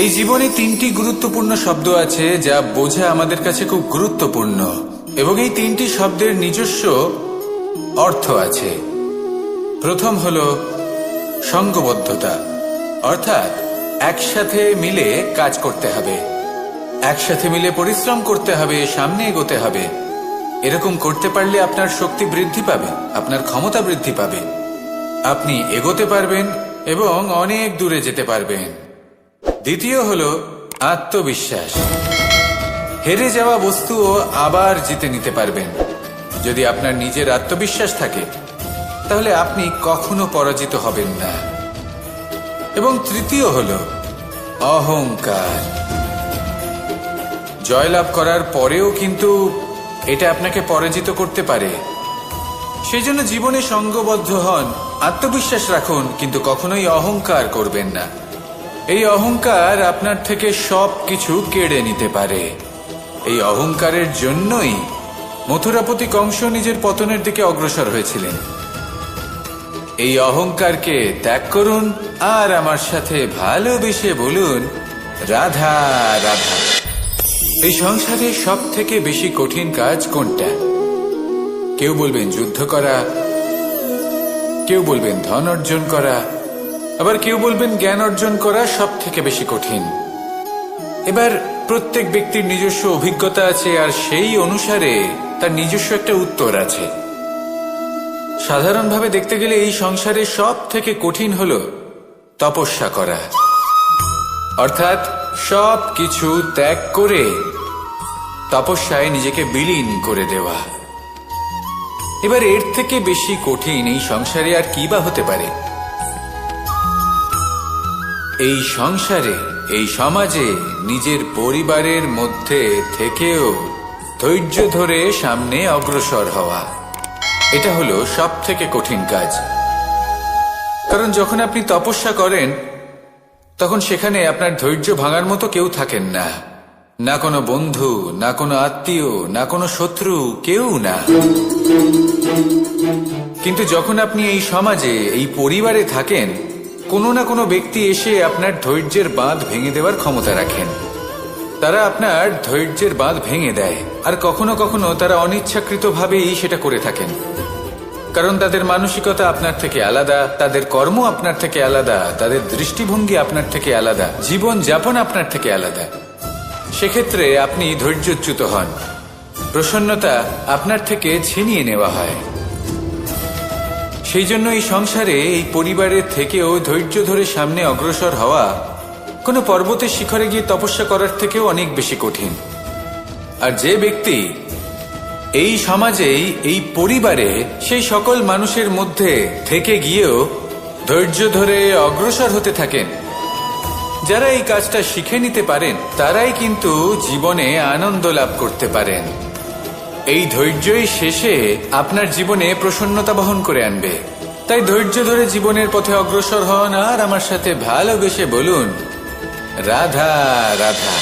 এই জীবনে তিনটি গুরুত্বপূর্ণ শব্দ আছে যা বোঝা আমাদের কাছে খুব গুরুত্বপূর্ণ, এবং এই তিনটি শব্দের নিজস্ব অর্থ আছে। প্রথম হলো সঙ্গবদ্ধতা, অর্থাৎ একসাথে মিলে কাজ করতে হবে, একসাথে মিলে পরিশ্রম করতে হবে, সামনে এগোতে হবে। এরকম করতে পারলে আপনার শক্তি বৃদ্ধি পাবে, আপনার ক্ষমতা বৃদ্ধি পাবে, আপনি এগোতে পারবেন এবং অনেক দূরে যেতে পারবেন। দ্বিতীয় হলো আত্মবিশ্বাস। হেরে যাওয়া বস্তুও আবার জিতে নিতে পারবেন। যদি আপনার নিজের আত্মবিশ্বাস থাকে তাহলে আপনি কখনো পরাজিত হবেন না। এবং তৃতীয় হলো অহংকার। জয়লাভ করার পরেও কিন্তু এটা আপনাকে পরাজিত করতে পারে। সেই জন্য জীবনে সঙ্গবদ্ধ হন, আত্মবিশ্বাস রাখুন, কিন্তু কখনোই অহংকার করবেন না। এই অহংকার আপনার থেকে সব কিছু কেড়ে নিতে পারে। এই অহংকারের জন্যই মথুরাপতি কংস নিজের পতনের দিকে অগ্রসর হয়েছিলেন। এই অহংকারকে ত্যাগ করুন আর আমার সাথে ভালোবেসে বলুন, রাধা রাধা। এই সংসারে সব থেকে বেশি কঠিন কাজ কোনটা? কেউ বলবেন যুদ্ধ করা, কেউ বলবেন ধন অর্জন করা, আবার কেউ বলবেন জ্ঞান অর্জন করা সব থেকে বেশি কঠিন। এবার প্রত্যেক ব্যক্তির নিজস্ব অভিজ্ঞতা আছে আর সেই অনুসারে তার নিজস্ব একটা উত্তর আছে। সাধারণভাবে দেখতে গেলে এই সংসারে সব থেকে কঠিন হলো তপস্যা করা, অর্থাৎ সব কিছু ত্যাগ করে তপস্যায় নিজেকে বিলীন করে দেওয়া। এবার এর থেকে বেশি কঠিন এই সংসারে আর কি বা হতে পারে? এই সংসারে, এই সমাজে, নিজের পরিবারের মধ্যে থেকেও ধৈর্য ধরে সামনে অগ্রসর হওয়া, এটা হলো সব থেকে কঠিন কাজ। কারণ যখন আপনি তপস্যা করেন তখন সেখানে আপনার ধৈর্য ভাঙার মতো কেউ থাকেন না, না কোনো বন্ধু, না কোনো আত্মীয়, না কোনো শত্রু, কেউ না। কিন্তু যখন আপনি এই সমাজে, এই পরিবারে থাকেন, কোনো না কোনো ব্যক্তি এসে আপনার ধৈর্যের বাঁধ ভেঙে দেওয়ার ক্ষমতা রাখেন। তারা আপনার ধৈর্যের বাঁধ ভেঙে দেয়, আর কখনো কখনো তারা অনিচ্ছাকৃতভাবেই সেটা করে থাকেন। কারণ তাদের মানসিকতা আপনার থেকে আলাদা, তাদের কর্ম আপনার থেকে আলাদা, তাদের দৃষ্টিভঙ্গি আপনার থেকে আলাদা, জীবন যাপন আপনার থেকে আলাদা। সেক্ষেত্রে আপনি ধৈর্যচ্যুত হন, প্রসন্নতা আপনার থেকে ছিনিয়ে নেওয়া হয়। সেই জন্য এই সংসারে, এই পরিবারের থেকেও ধৈর্য ধরে সামনে অগ্রসর হওয়া কোনো পর্বতের শিখরে গিয়ে তপস্যা করার থেকেও অনেক বেশি কঠিন। আর যে ব্যক্তি এই সমাজেই, এই পরিবারে, সেই সকল মানুষের মধ্যে থেকে গিয়েও ধৈর্য ধরে অগ্রসর হতে থাকেন, যারা এই কাজটা শিখে নিতে পারেন, তারাই কিন্তু জীবনে আনন্দ লাভ করতে পারেন। এই ধৈর্যই শেষে আপনার জীবনে প্রসন্নতা বহন করে আনবে। তাই ধৈর্য ধরে জীবনের পথে অগ্রসর হন আর আমার সাথে ভালোবেসে বলুন, রাধা রাধা।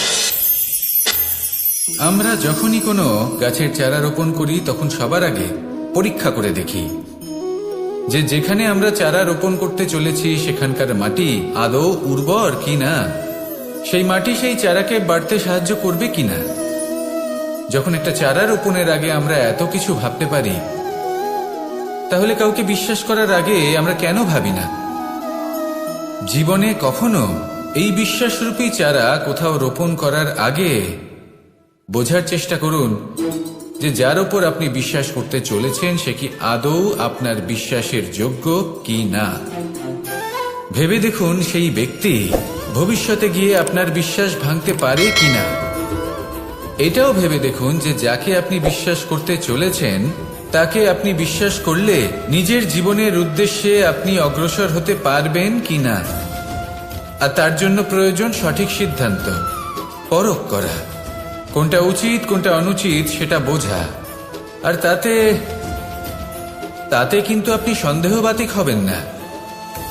আমরা যখনই কোনো গাছের চারা রোপণ করি তখন সবার আগে পরীক্ষা করে দেখি যে যেখানে আমরা চারা রোপণ করতে চলেছি সেখানকার মাটি আদৌ উর্বর কিনা, সেই মাটি সেই চারাকে বাড়তে সাহায্য করবে কিনা। যখন একটা চারা রোপণের আগে আমরা এত কিছু ভাবতে পারি, তাহলে কাউকে বিশ্বাস করার আগে আমরা কেন ভাবি না? জীবনে কখনো এই বিশ্বাসরূপী চারা কোথাও রোপণ করার আগে বোঝার চেষ্টা করুন যে যার উপর আপনি বিশ্বাস করতে চলেছেন সে কি আদৌ আপনার বিশ্বাসের যোগ্য কি না। ভেবে দেখুন সেই ব্যক্তি ভবিষ্যতে গিয়ে আপনার বিশ্বাস ভাঙতে পারে কিনা। এটাও ভেবে দেখুন যে যাকে আপনি বিশ্বাস করতে চলেছেন তাকে আপনি বিশ্বাস করলে নিজের জীবনের উদ্দেশ্যে আপনি অগ্রসর হতে পারবেন কিনা। আর তার জন্য প্রয়োজন সঠিক সিদ্ধান্ত, পরখ করা, কোনটা উচিত কোনটা অনুচিত সেটা বোঝা। আর তাতে কিন্তু আপনি সন্দেহবাতিক হবেন না,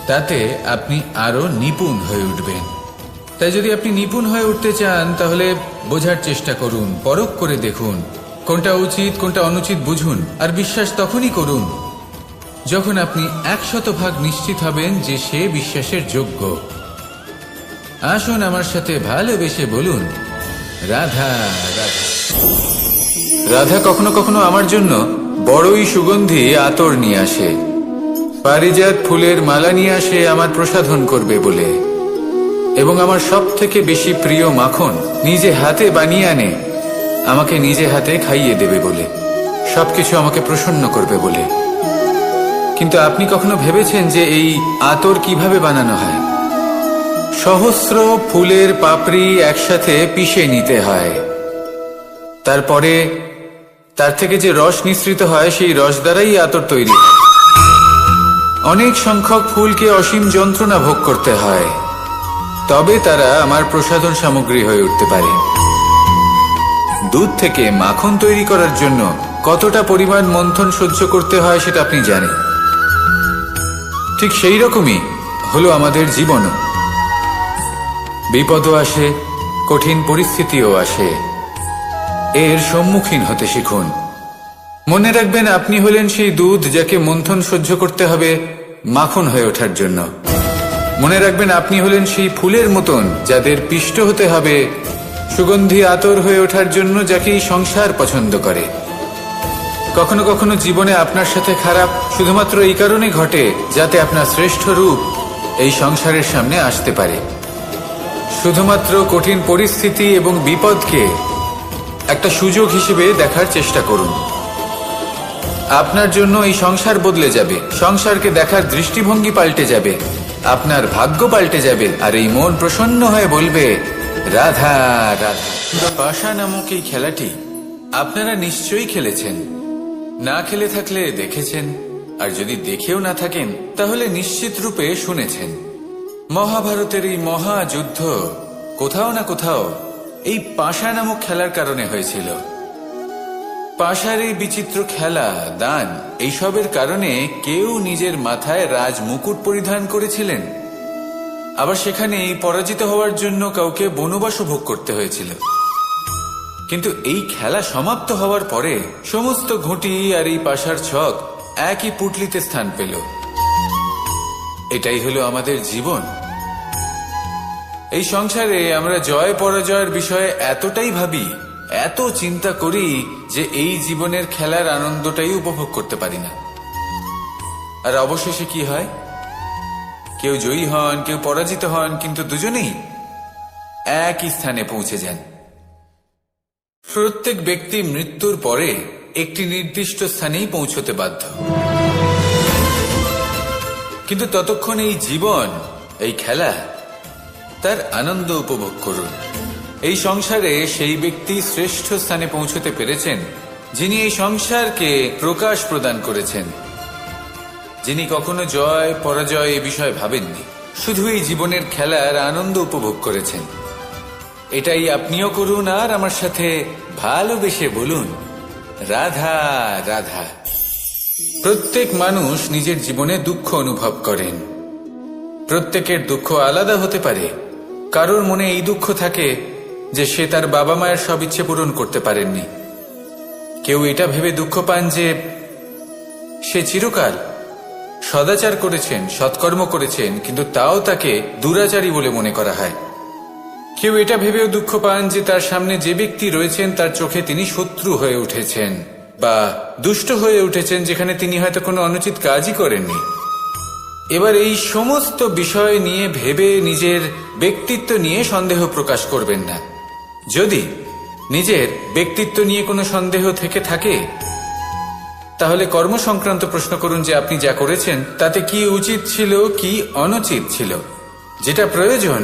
তাতে আপনি আরো নিপুণ হয়ে উঠবেন। তাই যদি আপনি নিপুণ হয়ে উঠতে চান তাহলে বোঝার চেষ্টা করুন, পরখ করে দেখুন, কোনটা উচিত কোনটা অনুচিত বুঝুন। আর বিশ্বাস তখনই করুন যখন আপনি 100% নিশ্চিত হবেন যে সে বিশ্বাসের যোগ্য। আসুন আমার সাথে ভালোবেসে বলুন, রাধা রাধা। রাধা কখনো কখনো আমার জন্য বড়ই সুগন্ধি আতর নিয়ে আসে, পারিজাত ফুলের মালা নিয়ে আসে আমার প্রসাধন করবে বলে, এবং আমার সব থেকে বেশি প্রিয় মাখন নিজে হাতে বানিয়ে আনে আমাকে নিজে হাতে খাইয়ে দেবে বলে, সবকিছু আমাকে প্রসন্ন করবে বলে। কিন্তু আপনি কখনো ভেবেছেন যে এই আতর কিভাবে বানানো হয়? সহস্র ফুলের পাপড়ি একসাথে পিষে নিতে হয়, তারপরে তার থেকে যে রস নিঃসৃত হয় সেই রস দ্বারাই আতর তৈরি হয়। অনেক সংখ্যক ফুলকে অসীম যন্ত্রণা ভোগ করতে হয়, তবে তারা আমার প্রসাধন সামগ্রী হয়ে উঠতে পারে। দুধ থেকে মাখন তৈরি করার জন্য কতটা পরিমাণ মন্থন সহ্য করতে হয় সেটা আপনি জানেন। ঠিক সেই রকমই হলো আমাদের জীবনও। বিপদও আসে, কঠিন পরিস্থিতিও আসে, এর সম্মুখীন হতে শিখুন। মনে রাখবেন, আপনি হলেন সেই দুধ যাকে মন্থন সহ্য করতে হবে মাখন হয়ে ওঠার জন্য। মনে রাখবেন, আপনি হলেন সেই ফুলের মতন যাদের পিষ্ট হতে হবে সুগন্ধি আতর হয়ে ওঠার জন্য, যাকে এই সংসার পছন্দ করে। কখনো কখনো জীবনে আপনার সাথে খারাপ শুধুমাত্র এই কারণে ঘটে যাতে আপনার শ্রেষ্ঠ রূপ এই সংসারের সামনে আসতে পারে। শুধুমাত্র কঠিন পরিস্থিতি এবং বিপদকে একটা সুযোগ হিসেবে দেখার চেষ্টা করুন। আপনার জন্য এই সংসার বদলে যাবে, সংসারকে দেখার দৃষ্টিভঙ্গি পাল্টে যাবে, আপনার ভাগ্য পাল্টে যাবে, আর এই মন প্রসন্ন হয়ে বলবে, রাধা রাধা। পাশা নামক এই খেলাটি আপনারা নিশ্চয়ই খেলেছেন, না খেলে থাকলে দেখেছেন, আর যদি দেখেও না থাকেন তাহলে নিশ্চিত রূপে শুনেছেন। মহাভারতের এই মহাযুদ্ধ কোথাও না কোথাও এই পাশা নামক খেলার কারণে হয়েছিল। পাশার এই বিচিত্র খেলা, দান, এইসবের কারণে কেউ নিজের মাথায় রাজ মুকুট পরিধান করেছিলেন, আবার সেখানে পরাজিত হওয়ার জন্য কাউকে বনবাস ভোগ করতে হয়েছিল। কিন্তু এই খেলা সমাপ্ত হওয়ার পরে সমস্ত ঘুঁটি আর এই পাশার ছক একই পুটলিতে স্থান পেল। এটাই হলো আমাদের জীবন। এই সংসারে আমরা জয় পরাজয়ের বিষয়ে এতটাই ভাবি, এত চিন্তা করি যে এই জীবনের খেলার আনন্দটাই উপভোগ করতে পারি না। আর অবশেষে কি হয়? কেউ জয়ী হন, কেউ পরাজিত হন, কিন্তু দুজনেই একই স্থানে পৌঁছে যান। প্রত্যেক ব্যক্তি মৃত্যুর পরে একটি নির্দিষ্ট স্থানেই পৌঁছতে বাধ্য, কিন্তু ততক্ষণ এই জীবন, এই খেলা, তার আনন্দ উপভোগ করুন। এই সংসারে সেই ব্যক্তি শ্রেষ্ঠ স্থানে পৌঁছতে পেরেছেন যিনি এই সংসারকে প্রকাশ প্রদান করেছেন, যিনি কখনো জয় পরাজয় এ বিষয়ে ভাবেননি, শুধু এই জীবনের খেলার আনন্দ উপভোগ করেছেন। এটাই আপনিও করুন, আর আমার সাথে ভালোবেসে বলুন, রাধা রাধা। প্রত্যেক মানুষ নিজের জীবনে দুঃখ অনুভব করেন। প্রত্যেকের দুঃখ আলাদা হতে পারে। কারোর মনে এই দুঃখ থাকে যে সে তার বাবা মায়ের সব ইচ্ছে পূরণ করতে পারেননি। কেউ এটা ভেবে দুঃখ পান যে সে চিরকাল সদাচার করেছেন, সৎকর্ম করেছেন, কিন্তু তাও তাকে দুরাচারী বলে মনে করা হয়। কেউ এটা ভেবেও দুঃখ পান যে তার সামনে যে ব্যক্তি রয়েছেন তার চোখে তিনি শত্রু হয়ে উঠেছেন বা দুষ্ট হয়ে উঠেছেন, যেখানে তিনি হয়তো কোনো অনুচিত কাজই করেননি। এবার এই সমস্ত বিষয় নিয়ে ভেবে নিজের ব্যক্তিত্ব নিয়ে সন্দেহ প্রকাশ করবেন না। যদি নিজের ব্যক্তিত্ব নিয়ে কোনো সন্দেহ থেকে থাকে তাহলে কর্ম সংক্রান্ত প্রশ্ন করুন যে আপনি যা করেছেন তাতে কি উচিত ছিল, কি অনুচিত ছিল। যেটা প্রয়োজন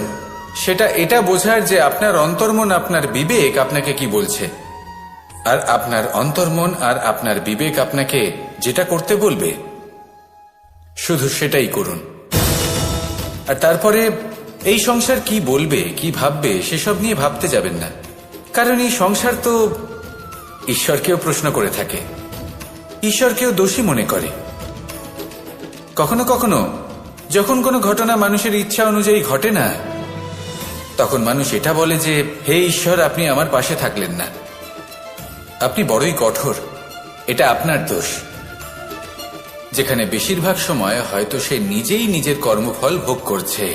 সেটা এটা বোঝার যে আপনার অন্তর্মন, আপনার বিবেক আপনাকে কি বলছে, আর আপনার অন্তর্মন আর আপনার বিবেক আপনাকে যেটা করতে বলবে শুধু সেটাই করুন। আর তারপরে এই সংসার কি বলবে, কি ভাববে সেসব নিয়ে ভাবতে যাবেন না, কারণ এই সংসার তো ঈশ্বরকেও প্রশ্ন করে থাকে, ঈশ্বরকেও দোষী মনে করে। কখনো কখনো যখন কোনো ঘটনা মানুষের ইচ্ছা অনুযায়ী ঘটে না, তখন মানুষ এটা বলে যে হে ঈশ্বর, আপনি আমার পাশে থাকলেন না, আপনি বড়ই কঠোর, এটা আপনার দোষ। যেখানে বেশিরভাগ সময় হয়তো সে নিজেই নিজের কর্মফল ভোগ করছে,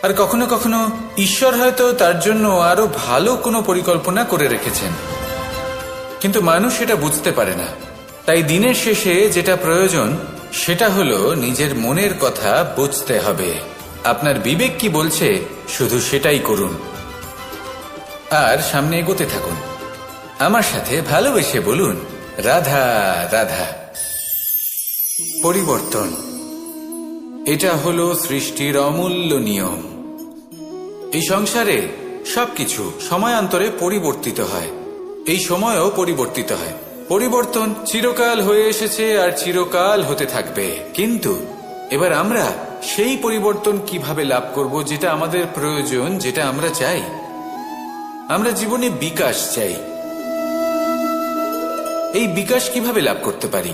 আর কখনো কখনো ঈশ্বর হয়তো তার জন্য আরো ভালো কোনো পরিকল্পনা করে রেখেছেন, কিন্তু মানুষ এটা বুঝতে পারে না। তাই দিনের শেষে যেটা প্রয়োজন সেটা হলো নিজের মনের কথা বুঝতে হবে। আপনার বিবেক কি বলছে শুধু সেটাই করুন আর সামনে এগোতে থাকুন। আমার সাথে ভালোবেসে বলুন, রাধা রাধা। পরিবর্তন, এটা হলো সৃষ্টির অমূল্য নিয়ম। এই সংসারে সবকিছু সময়ান্তরে পরিবর্তিত হয়, এই সময়ও পরিবর্তিত হয়। পরিবর্তন চিরকাল হয়ে এসেছে আর চিরকাল হতে থাকবে, কিন্তু এবার আমরা সেই পরিবর্তন কিভাবে লাভ করব যেটা আমাদের প্রয়োজন, যেটা আমরা চাই। আমরা জীবনে বিকাশ চাই। এই বিকাশ কিভাবে লাভ করতে পারি?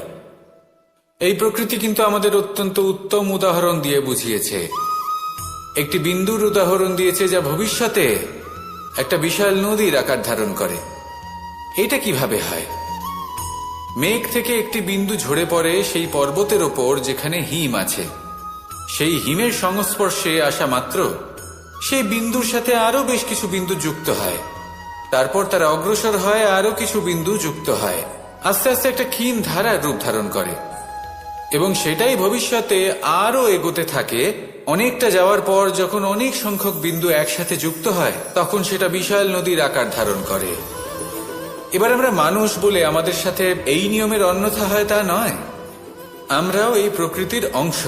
এই প্রকৃতি কিন্তু আমাদের অত্যন্ত উত্তম উদাহরণ দিয়ে বুঝিয়েছে। একটি বিন্দুর উদাহরণ দিয়েছে যা ভবিষ্যতে একটা বিশাল নদীর আকার ধারণ করে। এটা কিভাবে হয়? মেঘ থেকে একটি বিন্দু ঝরে পড়ে সেই পর্বতের ওপর যেখানে হিম আছে। সেই হিমের সংস্পর্শে আসা মাত্র সেই বিন্দুর সাথে আরো বেশ কিছু বিন্দু যুক্ত হয়, তারপর তারা অগ্রসর হয়, আরো কিছু বিন্দু যুক্ত হয়, আস্তে আস্তে একটা ক্ষীণ ধারার রূপ ধারণ করে এবং সেটাই ভবিষ্যতে আরো এগোতে থাকে। অনেকটা যাওয়ার পর যখন অনেক সংখ্যক বিন্দু একসাথে যুক্ত হয় তখন সেটা বিশাল নদীর আকার ধারণ করে। এবার আমরা মানুষ বলে আমাদের সাথে এই নিয়মের অন্যথা হয় তা নয়। আমরাও এই প্রকৃতির অংশ,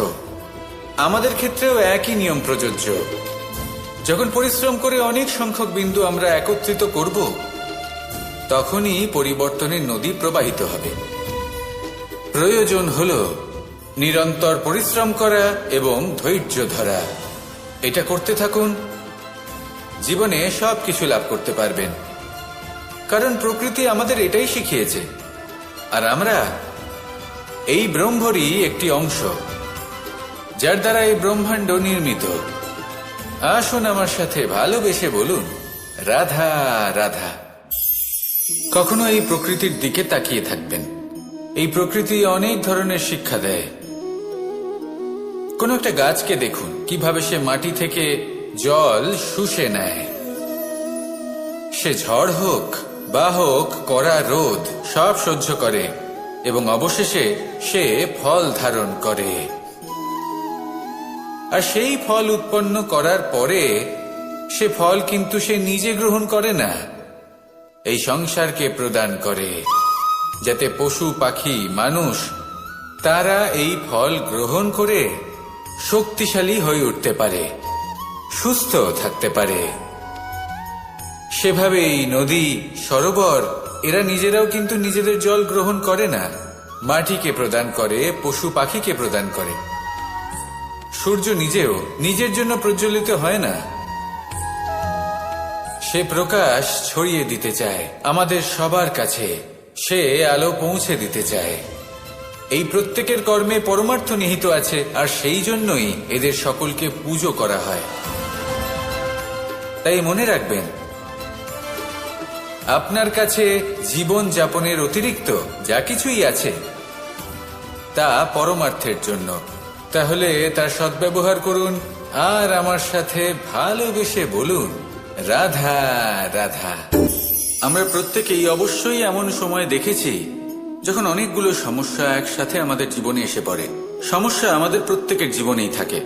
আমাদের ক্ষেত্রেও একই নিয়ম প্রযোজ্য। যখন পরিশ্রম করে অনেক সংখ্যক বিন্দু আমরা একত্রিত করব তখনই পরিবর্তনের নদী প্রবাহিত হবে। প্রয়োজন হলো নিরন্তর পরিশ্রম করা এবং ধৈর্য ধরা। এটা করতে থাকুন, জীবনে সবকিছু লাভ করতে পারবেন, কারণ প্রকৃতি আমাদের এটাই শিখিয়েছে। আর আমরা এই ব্রহ্মরই একটি অংশ, যার দ্বারা এই ব্রহ্মাণ্ড নির্মিত। আসুন আমার সাথে ভালোবেসে বলুন, রাধা রাধা। কখনো এই প্রকৃতির দিকে তাকিয়ে থাকবেন। এই প্রকৃতি অনেক ধরনের শিক্ষা দেয়। কোন একটা গাছকে দেখুন কিভাবে সে মাটি থেকে জল শুষে নেয়। সে ঝড় হোক বা হোক কড়া রোদ সব সহ্য করে এবং অবশেষে সে ফল ধারণ করে। আর সেই ফল উৎপন্ন করার পরে সে ফল কিন্তু সে নিজে গ্রহণ করে না, এই সংসারকে প্রদান করে, যাতে পশু পাখি মানুষ তারা এই ফল গ্রহণ করে শক্তিশালী হয়ে উঠতে পারে, সুস্থ থাকতে পারে। সেভাবেই নদী, সরোবর এরা নিজেরাও কিন্তু নিজেদের জল গ্রহণ করে না, মাটিকে প্রদান করে, পশু পাখিকে প্রদান করে। সূর্য নিজেও নিজের জন্য প্রজ্বলিত হয় না, সে প্রকাশ ছড়িয়ে দিতে চায় আমাদের সবার কাছে, সে আলো পৌঁছে দিতে চায়। এই প্রত্যেকের কর্মে পরমার্থ নিহিত আছে, আর সেই জন্যই এদের সকলকে পুজো করা হয়। তাই মনে রাখবেন, আপনার কাছে জীবন যাপনের অতিরিক্ত যা কিছুই আছে তা পরমার্থের জন্য। তাহলে তার সদ্ব্যবহার করুন আর আমার সাথে ভালোবেসে বলুন, রাধা রাধা। আমরা প্রত্যেকেই অবশ্যই এমন সময় দেখেছি যখন অনেকগুলো সমস্যা একসাথে আমাদের জীবনে এসে পড়ে। সমস্যা আমাদের প্রত্যেকের জীবনেই থাকে।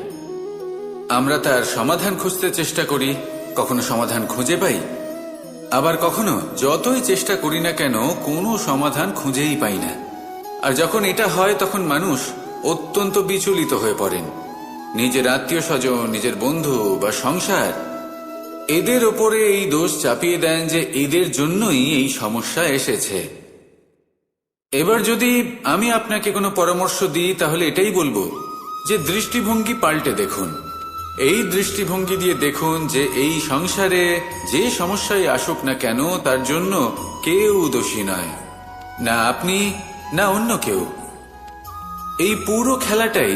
আমরা তার সমাধান খুঁজতে চেষ্টা করি, কখনো সমাধান খুঁজে পাই, আবার কখনো যতই চেষ্টা করি না কেন কোনো সমাধান খুঁজেই পাই না। আর যখন এটা হয় তখন মানুষ অত্যন্ত বিচলিত হয়ে পড়েন। নিজের আত্মীয় স্বজন, নিজের বন্ধু বা সংসার এদের ওপরে এই দোষ চাপিয়ে দেন যে এদের জন্যই এই সমস্যা এসেছে। এবার যদি আমি আপনাকে কোনো পরামর্শ দিই তাহলে এটাই বলবো যে দৃষ্টিভঙ্গি পাল্টে দেখুন। এই দৃষ্টিভঙ্গি দিয়ে দেখুন যে এই সংসারে যে সমস্যায় আসুক না কেন তার জন্য কেউ দোষী নয়, না আপনি না অন্য কেউ। এই পুরো খেলাটাই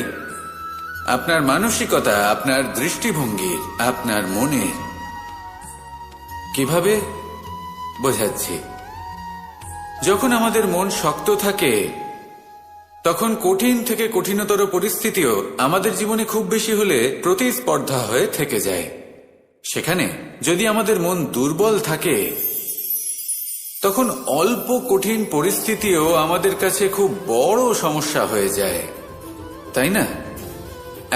আপনার মানসিকতা, আপনার দৃষ্টিভঙ্গি, আপনার মনের। কিভাবে বোঝাচ্ছি? যখন আমাদের মন শক্ত থাকে তখন কঠিন থেকে কঠিনতর পরিস্থিতিও আমাদের জীবনে খুব বেশি হলে প্রতিস্পর্ধা হয়ে থেকে যায়। সেখানে যদি আমাদের মন দুর্বল থাকে, তখন অল্প কঠিন পরিস্থিতিও আমাদের কাছে খুব বড় সমস্যা হয়ে যায়, তাই না?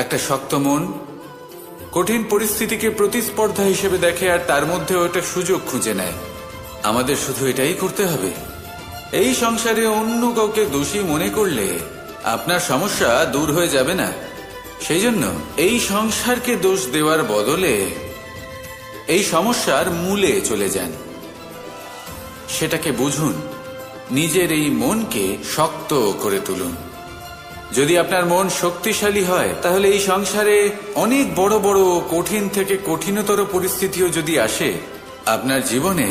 একটা শক্ত মন কঠিন পরিস্থিতিকে প্রতিস্পর্ধা হিসেবে দেখে আর তার মধ্যে ওটা সুযোগ খুঁজে নেয়। আমাদের শুধু এটাই করতে হবে। এই সংসারে অন্য কাউকে দোষী মনে করলে আপনার সমস্যা দূর হয়ে যাবে না। সেই জন্য এই সংসারকে দোষ দেওয়ার বদলে এই সমস্যার মূলে চলে যান, সেটাকে বুঝুন, নিজের এই মনকে শক্ত করে তুলুন। যদি আপনার মন শক্তিশালী হয়, তাহলে এই সংসারে অনেক বড় বড় কঠিন থেকে কঠিনতর পরিস্থিতিও যদি আসে, আপনার জীবনে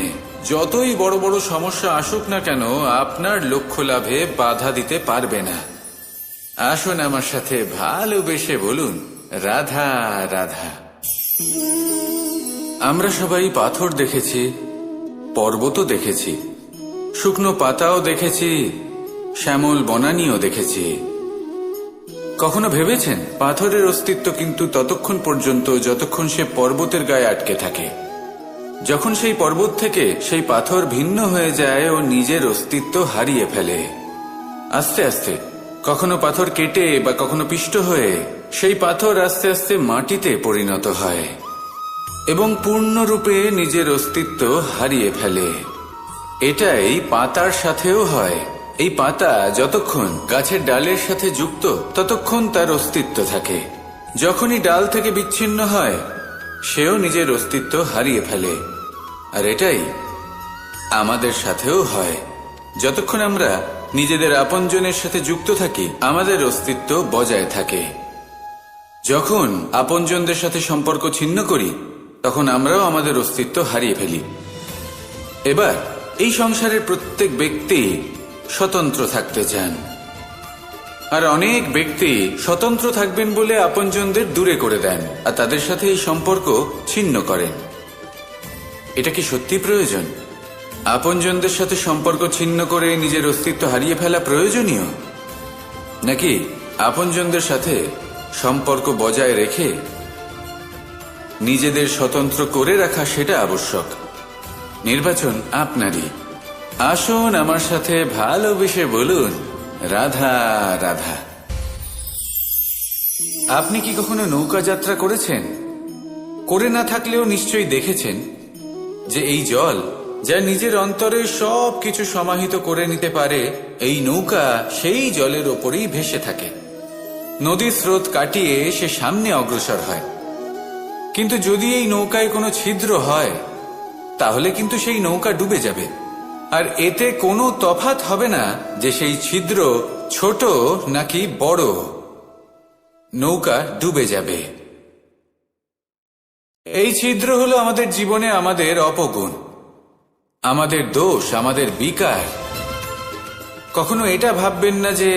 যতই বড় বড় সমস্যা আসুক না কেন, আপনার লক্ষ্য লাভে বাধা দিতে পারবে না। আসুন আমার সাথে ভালোবেসে বলুন, রাধা রাধা। আমরা সবাই পাথর দেখেছি, পর্বতও দেখেছি, শুকনো পাতাও দেখেছি, শ্যামল বনানীও দেখেছি। কখনো ভেবেছেন পাথরের অস্তিত্ব কিন্তু ততক্ষণ পর্যন্ত যতক্ষণ সে পর্বতের গায়ে আটকে থাকে। যখন সেই পর্বত থেকে সেই পাথর ভিন্ন হয়ে যায় ও নিজের অস্তিত্ব হারিয়ে ফেলে। আস্তে আস্তে কখনো পাথর কেটে বা কখনো পিষ্ট হয়ে সেই পাথর আস্তে আস্তে মাটিতে পরিণত হয় এবং পূর্ণরূপে নিজের অস্তিত্ব হারিয়ে ফেলে। এটাই পাতার সাথেও হয়। এই পাতা যতক্ষণ গাছের ডালের সাথে যুক্ত ততক্ষণ তার অস্তিত্ব থাকে। যখনই ডাল থেকে বিচ্ছিন্ন হয়, সেও নিজের অস্তিত্ব হারিয়ে ফেলে। আর এটাই আমাদের সাথেও হয়। যতক্ষণ আমরা নিজেদের আপনজনের সাথে যুক্ত থাকি, আমাদের অস্তিত্ব বজায় থাকে। যখন আপনজনদের সাথে সম্পর্ক ছিন্ন করি, তখন আমরাও আমাদের অস্তিত্ব হারিয়ে ফেলি। এবার এই সংসারের প্রত্যেক ব্যক্তি স্বতন্ত্র থাকতে চান, আর অনেক ব্যক্তি স্বতন্ত্র থাকবেন বলে আপনজনদের দূরে করে দেন আর তাদের সাথে এই সম্পর্ক ছিন্ন করেন। এটা কি সত্যি প্রয়োজন? আপনজনদের সাথে সম্পর্ক ছিন্ন করে নিজের অস্তিত্ব হারিয়ে ফেলা প্রয়োজনীয়, নাকি আপনজনদের সাথে সম্পর্ক বজায় রেখে নিজেদের স্বতন্ত্র করে রাখা সেটা আবশ্যক? নির্বাচন আপনারই। আসুন আমার সাথে ভালোবেসে বলুন, রাধা রাধা। আপনি কি কখনো নৌকা যাত্রা করেছেন? করে না থাকলেও নিশ্চয়ই দেখেছেন যে এই জল যা নিজের অন্তরে সব কিছু সমাহিত করে নিতে পারে, এই নৌকা সেই জলের ওপরেই ভেসে থাকে। নদীর স্রোত কাটিয়ে সে সামনে অগ্রসর হয়। কিন্তু যদি এই নৌকায় কোনো ছিদ্র হয়, তাহলে কিন্তু সেই নৌকা ডুবে যাবে। আর এতে কোনো তফাৎ হবে না যে সেই ছিদ্র ছোট নাকি বড়, নৌকা ডুবে যাবে। এই ছিদ্র হলো আমাদের জীবনে আমাদের অপগুণ, আমাদের দোষ, আমাদের বিকার। কখনো এটা ভাববেন না যে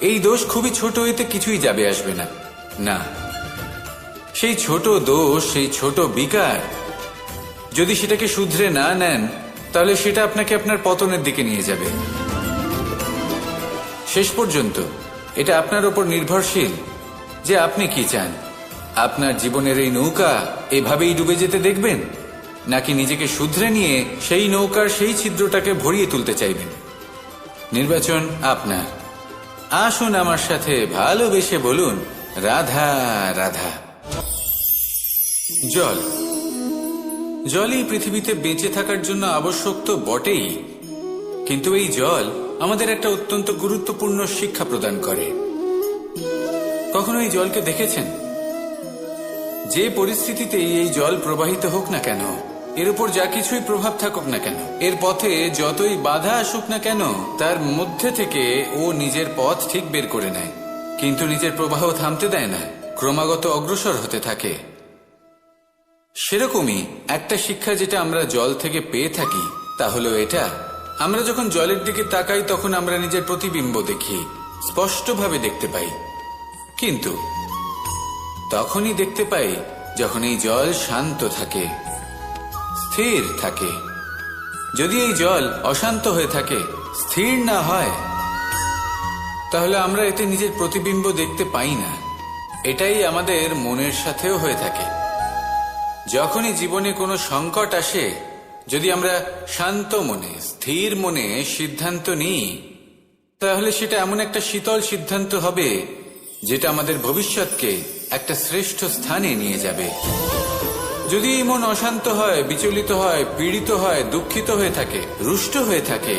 এই দোষ খুবই ছোট, এতে কিছুই যাবে আসবে না। না, সেই ছোট দোষ, সেই ছোট বিকার যদি সেটাকে শুধরে না নেন, তাহলে সেটা আপনাকে আপনার পতনের দিকে নিয়ে যাবে। শেষ পর্যন্ত এটা আপনার উপর নির্ভরশীল যে আপনি কি চান। আপনার জীবনের এই নৌকা এভাবেই ডুবে যেতে দেখবেন, নাকি নিজেকে শুধরে নিয়ে সেই নৌকার সেই ছিদ্রটাকে ভরিয়ে তুলতে চাইবেন? নির্বাচন আপনার। আসুন আমার সাথে ভালোবেসে বলুন, রাধা রাধা। জল, জলই পৃথিবীতে বেঁচে থাকার জন্য আবশ্যক তো বটেই, কিন্তু এই জল আমাদের একটা অত্যন্ত গুরুত্বপূর্ণ শিক্ষা প্রদান করে। কখনো এই জলকে দেখেছেন? যে পরিস্থিতিতে এই জল প্রবাহিত হোক না কেন, এর উপর যা কিছুই প্রভাব থাকুক না কেন, এর পথে যতই বাধা আসুক না কেন, তার মধ্যে থেকে ও নিজের পথ ঠিক বের করে নেয়, কিন্তু নিজের প্রবাহ থামতে দেয় না, ক্রমাগত অগ্রসর হতে থাকে। সেরকমই একটা শিক্ষা যেটা আমরা জল থেকে পেয়ে থাকি, তা হলো এটা: আমরা যখন জলের দিকে তাকাই, তখন আমরা নিজের প্রতিবিম্ব দেখি, স্পষ্টভাবে দেখতে পাই। কিন্তু তখনই দেখতে পাই যখন এই জল শান্ত থাকে, স্থির থাকে। যদি এই জল অশান্ত হয়ে থাকে, স্থির না হয়, তাহলে আমরা এতে নিজের প্রতিবিম্ব দেখতে পাই না। এটাই আমাদের মনের সাথেও হয়ে থাকে। যখনই জীবনে কোনো সংকট আসে, যদি আমরা শান্ত মনে, স্থির মনে সিদ্ধান্ত নিই, তাহলে সেটা এমন একটা শীতল সিদ্ধান্ত হবে যেটা আমাদের ভবিষ্যৎকে একটা শ্রেষ্ঠ স্থানে নিয়ে যাবে। যদি এই মন অশান্ত হয়, বিচলিত হয়, পীড়িত হয়, দুঃখিত হয়ে থাকে, রুষ্ট হয়ে থাকে,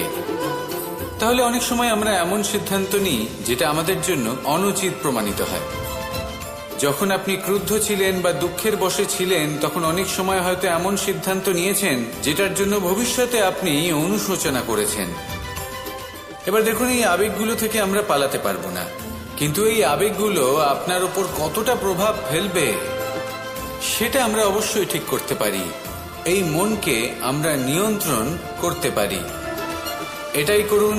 তাহলে অনেক সময় আমরা এমন সিদ্ধান্ত নিই যেটা আমাদের জন্য অনুচিত প্রমাণিত হয়। যখন আপনি ক্রুদ্ধ ছিলেন বা দুঃখের বশে ছিলেন, তখন অনেক সময় হয়তো এমন সিদ্ধান্ত নিয়েছেন যেটার জন্য ভবিষ্যতে আপনি অনুশোচনা করেছেন। এবার দেখুন, এই আবেগগুলো থেকে আমরা পালাতে পারবো না, কিন্তু এই আবেগগুলো আপনার উপর কতটা প্রভাব ফেলবে সেটা আমরা অবশ্যই ঠিক করতে পারি। এই মনকে আমরা নিয়ন্ত্রণ করতে পারি। এটাই করুন,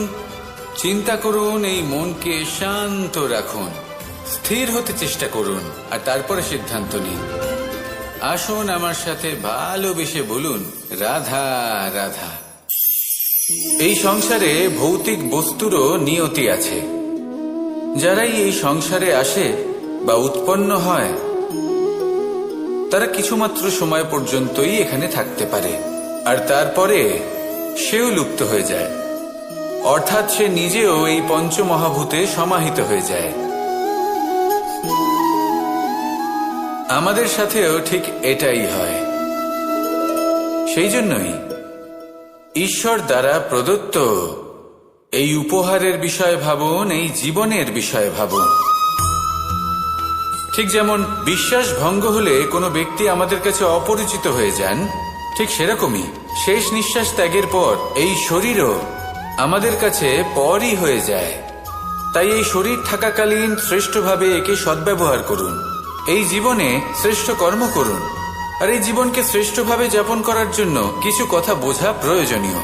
চিন্তা করুন, এই মনকে শান্ত রাখুন, স্থির হতে চেষ্টা করুন, আর তারপরে সিদ্ধান্ত নিন। আসুন আমার সাথে ভালোবেসে বলুন, রাধা রাধা। এই সংসারে ভৌতিক বস্তুরও নিয়তি আছে। যারাই এই সংসারে আসে বা উৎপন্ন হয়, তারা কিছুমাত্র সময় পর্যন্তই এখানে থাকতে পারে, আর তারপরে সেও লুপ্ত হয়ে যায়, অর্থাৎ সে নিজেও এই পঞ্চমহাভূতে সমাহিত হয়ে যায়। আমাদের সাথেও ঠিক এটাই হয়। সেই জন্যই ঈশ্বর দ্বারা প্রদত্ত এই উপহারের বিষয়ে ভাবুন, এই জীবনের বিষয়ে ভাবুন। ঠিক যেমন বিশ্বাস ভঙ্গ হলে কোনো ব্যক্তি আমাদের কাছে অপরিচিত হয়ে যান, ঠিক সেরকমই শেষ নিঃশ্বাস ত্যাগের পর এই শরীরও আমাদের কাছে পরই হয়ে যায়। তাই এই শরীর থাকাকালীন শ্রেষ্ঠভাবে একে সদ্ব্যবহার করুন, এই জীবনে শ্রেষ্ঠ কর্ম করুন, আর এই জীবনকে শ্রেষ্ঠভাবে যাপন করার জন্য কিছু কথা বোঝা প্রয়োজনীয়।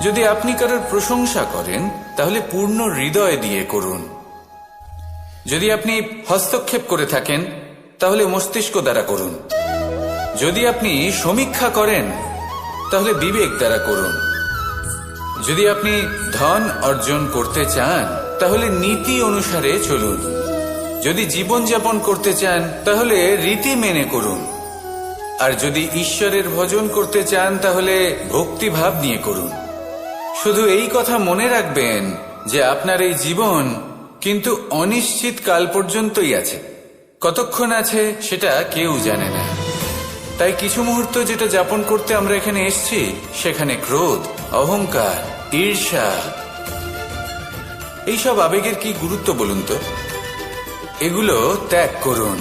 যদি আপনি কারোর প্রশংসা করেন, তাহলে পূর্ণ হৃদয় দিয়ে করুন। যদি আপনি হস্তক্ষেপ করে থাকেন, তাহলে মস্তিষ্ক দ্বারা করুন। যদি আপনি সমীক্ষা করেন, তাহলে বিবেক দ্বারা করুন। যদি আপনি ধন অর্জন করতে চান, তাহলে নীতি অনুসারে চলুন। যদি জীবনযাপন করতে চান, তাহলে রীতি মেনে করুন। আর যদি ঈশ্বরের ভজন করতে চান, তাহলে ভক্তিভাব নিয়ে করুন। শুধু এই কথা মনে রাখবেন যে আপনার এই জীবন কিন্তু অনিশ্চিত কাল পর্যন্তই আছে। কতক্ষণ আছে সেটা কেউ জানে না। তাই কিছু মুহূর্ত যেটা যাপন করতে আমরা এখানে এসেছি, সেখানে ক্রোধ, অহংকার, ঈর্ষা, এইসব আবেগের কি গুরুত্ব বলুন তো? এগুলো ত্যাগ করুন।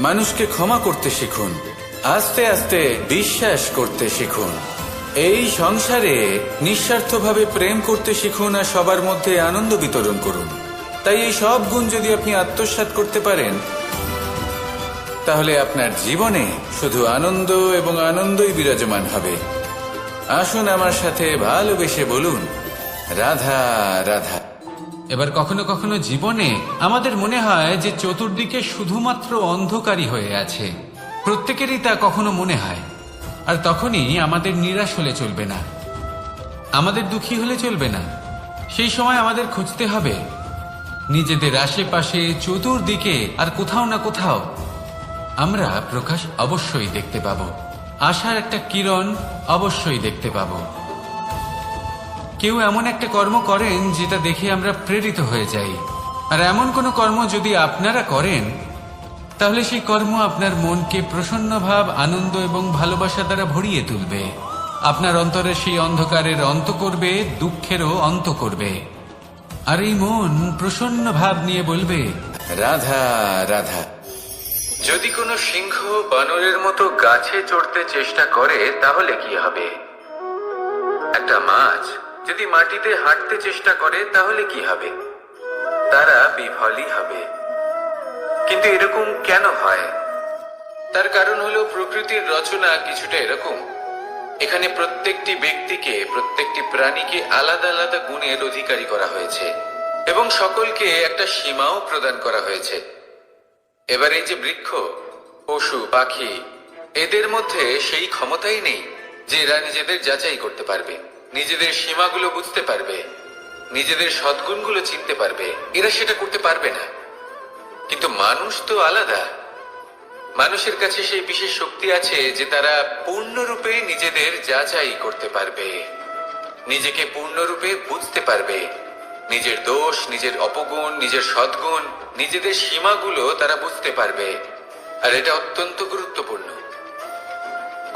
মানুষকে ক্ষমা করতে শিখুন, আস্তে আস্তে বিশ্বাস করতে শিখুন। এই সংসারে নিঃস্বার্থভাবে প্রেম করতে শিখুন, আর সবার মধ্যে আনন্দ বিতরণ করুন। তাই এই সব গুণ যদি আপনি আত্মসাৎ করতে পারেন, তাহলে আপনার জীবনে শুধু আনন্দ এবং আনন্দই বিরাজমান হবে। আসুন আমার সাথে ভালোবেসে বলুন, রাধা রাধা। এবার কখনো কখনো জীবনে আমাদের মনে হয় যে চতুর্দিকে শুধুমাত্র অন্ধকারই হয়ে আছে। প্রত্যেকেরই তা কখনো মনে হয়। আর তখনই আমাদের নিরাশ হলে চলবে না, আমাদের দুঃখী হলে চলবে না। সেই সময় আমাদের খুঁজতে হবে নিজেদের আশেপাশে, চতুর্দিকে, আর কোথাও না কোথাও আমরা প্রকাশ অবশ্যই দেখতে পাব, আশার একটা কিরণ অবশ্যই দেখতে পাব। কেউ এমন একটা কর্ম করেন যেটা দেখে আমরা প্রেরিত হয়ে যাই, আর এমন কোনো কর্ম যদি আপনারা করেন, তাহলে সেই কর্ম আপনার মনকে প্রসন্ন ভাব, আনন্দ এবং ভালোবাসা দ্বারা ভরিয়ে তুলবে। আপনার অন্তরের সেই অন্ধকারের অন্ত করবে, দুঃখেরও অন্ত করবে। আর এই মন প্রসন্ন ভাব নিয়ে বলবে, রাধা রাধা। যদি কোনো সিংহ বানরের মতো গাছে চড়তে চেষ্টা করে, তাহলে কি হবে? একটা মাছ যদি মাটিতে হাঁটতে চেষ্টা করে, তাহলে কি হবে? তারা বিফলই হবে। কিন্তু এরকম কেন হয়? তার কারণ হলো প্রকৃতির রচনা কিছুটা এরকম। এখানে প্রত্যেকটি ব্যক্তিকে, প্রত্যেকটি প্রাণীকে আলাদা আলাদা গুণের অধিকারী করা হয়েছে, এবং সকলকে একটা সীমাও প্রদান করা হয়েছে। এবার এই যে বৃক্ষ, পশু, পাখি, এদের মধ্যে সেই ক্ষমতাই নেই যে এরা নিজেদের যাচাই করতে পারবে, নিজেদের সীমাগুলো বুঝতে পারবে, নিজেদের সদ্গুণগুলো চিনতে পারবে, এরা সেটা করতে পারবে না। কিন্তু মানুষ তো আলাদা। মানুষের কাছে সেই বিশেষ শক্তি আছে যে তারা পূর্ণরূপে নিজেদের যাচাই করতে পারবে, নিজেকে পূর্ণরূপে বুঝতে পারবে, নিজের দোষ, নিজের অপগুণ, নিজের সদ্গুণ, নিজেদের সীমাগুলো তারা বুঝতে পারবে। আর এটা অত্যন্ত গুরুত্বপূর্ণ।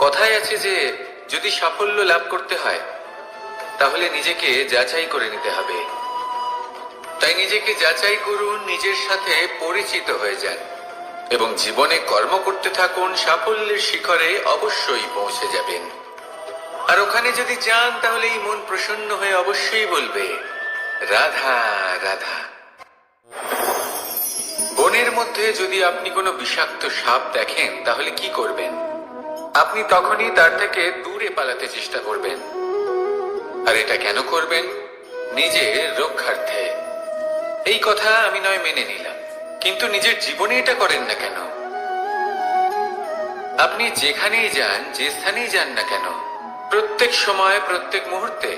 কথায় আছে যে যদি সাফল্য লাভ করতে হয় তাহলে নিজেকে যাচাই করে নিতে হবে। তাই নিজেকে যাচাই করুন, নিজের সাথে পরিচিত হয়ে যান এবং জীবনে কর্ম করতে থাকুন। সাফল্যের শিখরে অবশ্যই পৌঁছে যাবেন। আর ওখানে যদি যান তাহলে এই মন প্রসন্ন হয়ে অবশ্যই বলবে, রাধা রাধা। বনের মধ্যে যদি আপনি কোনো বিষাক্ত সাপ দেখেন তাহলে কি করবেন? আপনি তখনই তার থেকে দূরে পালাতে চেষ্টা করবেন। আর এটা কেন করবেন? নিজের রক্ষার্থে। এই কথা আমি নয় মেনে নিলাম, কিন্তু নিজের জীবনে এটা করেন না কেন? আপনি যেখানেই যান, যে স্থানেই যান না কেন, প্রত্যেক সময়, প্রত্যেক মুহূর্তে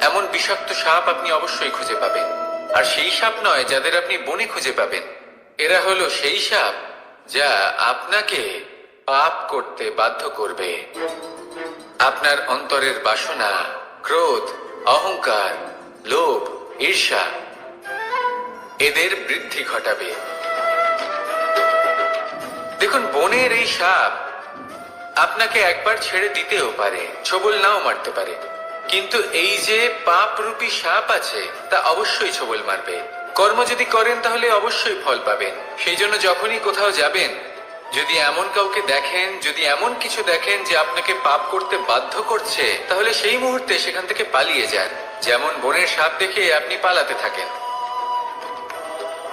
এমন বিষাক্ত সাপ আপনি অবশ্যই খুঁজে পাবেন। আর সেই সাপ নয় যাদের আপনি বনে খুঁজে পাবেন, এরা হলো সেই সাপ যা আপনাকে পাপ করতে বাধ্য করবে। আপনার অন্তরের বাসনা, ক্রোধ, অহংকার, লোভ, ঈর্ষা এদের বৃদ্ধি ঘটাবে। দেখুন, বনের এই সাপ আপনাকে একবার ছেড়ে দিতেও পারে, ছোবল নাও মারতে পারে, কিন্তু এই যে পাপরূপী সাপ আছে তা অবশ্যই ছোবল মারবে। কর্ম যদি করেন তাহলে অবশ্যই ফল পাবেন। সেই জন্য যখনই কোথাও যাবেন, যদি এমন কাউকে দেখেন, যদি এমন কিছু দেখেন যে আপনাকে পাপ করতে বাধ্য করছে, তাহলে সেই মুহূর্তে সেখান থেকে পালিয়ে যান। যেমন বনের সাপ দেখে আপনি পালাতে থাকেন।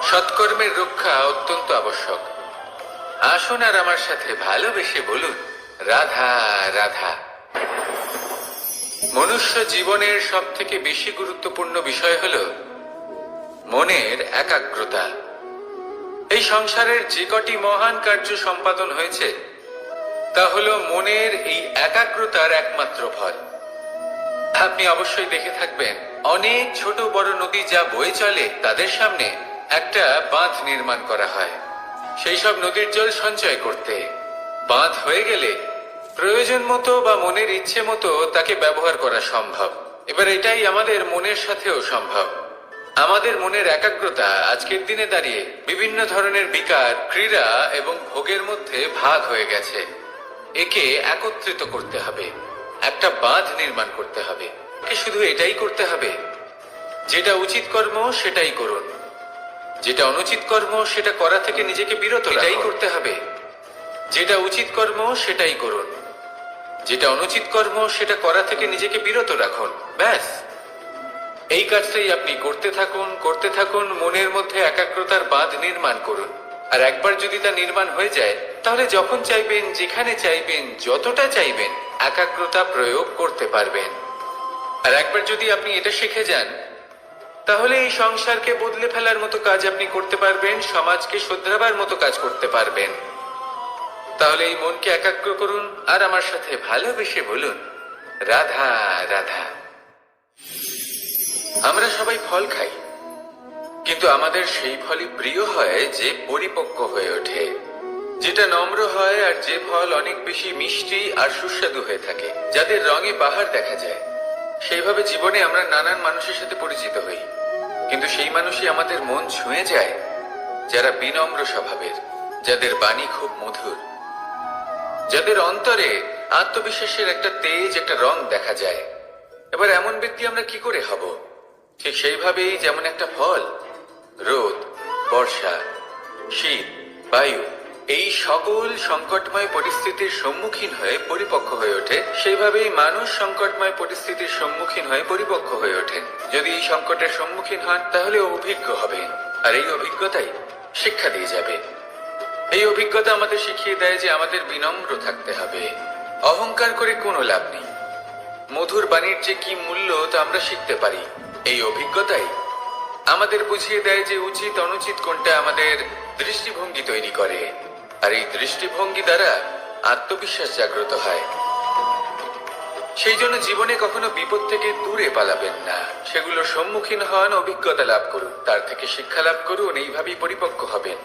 সৎকর্মের রক্ষা অত্যন্ত আবশ্যক। আসুন আর আমার সাথে ভালোবেসে বলুন, রাধা রাধা। মনুষ্য জীবনের সব থেকে বেশি গুরুত্বপূর্ণ বিষয় হল মনের একাগ্রতা। এই সংসারের যে কটি মহান কার্য সম্পাদন হয়েছে তা হল মনের এই একাগ্রতার একমাত্র ফল। আপনি অবশ্যই দেখে থাকবেন, অনেক ছোট বড় নদী যা বয়ে চলে তাদের সামনে একটা বাঁধ নির্মাণ করা হয় সেই সব নদীর জল সঞ্চয় করতে। বাঁধ হয়ে গেলে প্রয়োজন মতো বা মনের ইচ্ছে মতো তাকে ব্যবহার করা সম্ভব। এবার এটাই আমাদের মনের সাথেও সম্ভব। আমাদের মনের একাগ্রতা আজকের দিনে দাঁড়িয়ে বিভিন্ন ধরনের বিকার, ক্রীড়া এবং ভোগের মধ্যে ভাগ হয়ে গেছে। একে একত্রিত করতে হবে, একটা বাঁধ নির্মাণ করতে হবে। শুধু এটাই করতে হবে, যেটা উচিত কর্ম সেটাই করুন, যেটা অনুচিত কর্ম সেটা করা থেকে নিজেকে বিরত রাখুন। এটাই করতে হবে, যেটা উচিত কর্ম সেটাই করুন, যেটা অনুচিত কর্ম সেটা করা থেকে নিজেকে বিরত রাখুন। ব্যাস, এই কাজটাই আপনি করতে থাকুন, করতে থাকুন। মনের মধ্যে একাগ্রতার বাঁধ নির্মাণ করুন। আর একবার যদি তা নির্মাণ হয়ে যায় তাহলে যখন চাইবেন, যেখানে চাইবেন, যতটা চাইবেন একাগ্রতা প্রয়োগ করতে পারবেন। আর একবার যদি আপনি এটা শিখে যান তাহলে এই সংসারকে বদলে ফেলার মতো কাজ আপনি করতে পারবেন, সমাজকে শুধরাবার মতো কাজ করতে পারবেন। তাহলে এই মনকে একাগ্র করুন আর আমার সাথে ভালোবেসে বলুন, রাধা রাধা। আমরা সবাই ফল খাই, কিন্তু আমাদের সেই ফলই প্রিয় হয় যে পরিপক্ক হয়ে ওঠে, যেটা নম্র হয়, আর যে ফল অনেক বেশি মিষ্টি আর সুস্বাদু হয়ে থাকে, যাদের রঙে বাহার দেখা যায়। সেইভাবে জীবনে আমরা নানান মানুষের সাথে পরিচিত হই, কিন্তু সেই মানুষই আমাদের মন ছুঁয়ে যায় যারা বিনম্র স্বভাবের, যাদের বাণী খুব মধুর, যাদের অন্তরে আত্মবিশ্বাসের একটা তেজ, একটা রং দেখা যায়। এবার এমন ব্যক্তি আমরা কি করে হব? ঠিক সেইভাবেই যেমন একটা ফল রোদ, বর্ষা, শীত, বায়ু এই সকল সংকটময় পরিস্থিতির সম্মুখীন হয়ে পরিপক্ক হয়ে ওঠে, সেইভাবেই মানুষ সংকটময় পরিস্থিতির সম্মুখীন হয়ে পরিপক্ক হয়ে ওঠেন। যদি এই সংকটের সম্মুখীন হন তাহলে অভিজ্ঞ হবেন, আর এই অভিজ্ঞতাই শিক্ষা দিয়ে যাবে। এই অভিজ্ঞতা আমাদের শিখিয়ে দেয় যে আমাদের বিনম্র থাকতে হবে। অহংকার করে কোনো লাভ নেই। মধুর বাণীর যে কি মূল্য তা আমরা শিখতে পারি। এই অভিজ্ঞতাই আমাদের বুঝিয়ে দেয় যে উচিত অনুচিত কোনটা আমাদের দৃষ্টিভঙ্গি তৈরি করে, আর এই দৃষ্টিভঙ্গি দ্বারা আত্মবিশ্বাস জাগ্রত হয়। সেই জন্য জীবনে কখনো বিপদ থেকে দূরে পালাবেন না, সেগুলোর সম্মুখীন হন, অভিজ্ঞতা লাভ করুন, তার থেকে শিক্ষা লাভ করুন, এইভাবেই পরিপক্ক হবেন।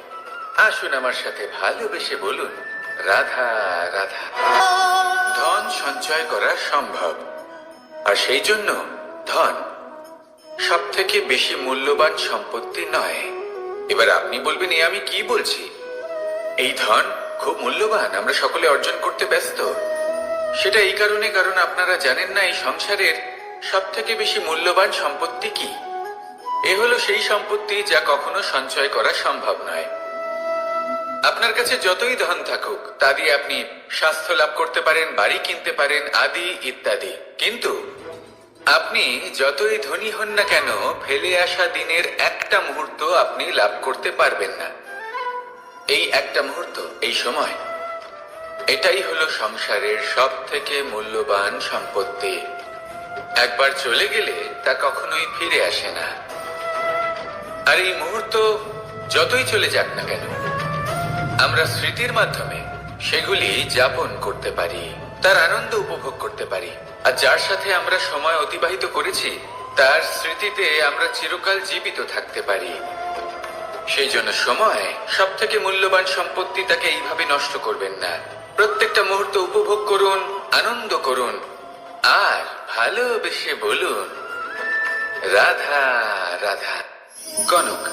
আসুন আমার সাথে ভালোবেসে বলুন, রাধা রাধা। ধন সঞ্চয় করা সম্ভব, আর সেই জন্য ধন সব থেকে বেশি মূল্যবান সম্পত্তি নয়। এবার আপনি বলবেন, এ আমি কি বলছি? এই ধন খুব মূল্যবান, আমরা সকলে অর্জন করতে ব্যস্ত। সেটা এই কারণে, কারণ আপনারা জানেন না এই সংসারের সব থেকে বেশি মূল্যবান সম্পত্তি কি। এ হলো সেই সম্পত্তি যা কখনো সঞ্চয় করা সম্ভব নয়। আপনার কাছে যতই ধন থাকুক তা দিয়ে আপনি স্বাস্থ্য লাভ করতে পারেন, বাড়ি কিনতে পারেন, আদি ইত্যাদি, কিন্তু আপনি যতই ধনী হন না কেন, ফেলে আসা দিনের একটা মুহূর্ত আপনি লাভ করতে পারবেন না। এই একটা মুহূর্ত, এই সময়, এটাই হলো সংসারের সব থেকে মূল্যবান সম্পত্তি। একবার চলে গেলে তা কখনোই ফিরে আসে না। আর এই মুহূর্ত যতই চলে যাক না কেন, আমরা স্মৃতির মাধ্যমে সেগুলি যাপন করতে পারি, তার আনন্দ উপভোগ করতে পারি। আর যার সাথে আমরা সময় অতিবাহিত করেছি তার স্মৃতিতে আমরা চিরকাল জীবিত থাকতে পারি। সেই জন্য সময় সব থেকে মূল্যবান সম্পত্তি, তাকে এইভাবে নষ্ট করবেন না। প্রত্যেকটা মুহূর্ত উপভোগ করুন, আনন্দ করুন, আর ভালোবেসে বলুন, রাধা রাধা। কনক,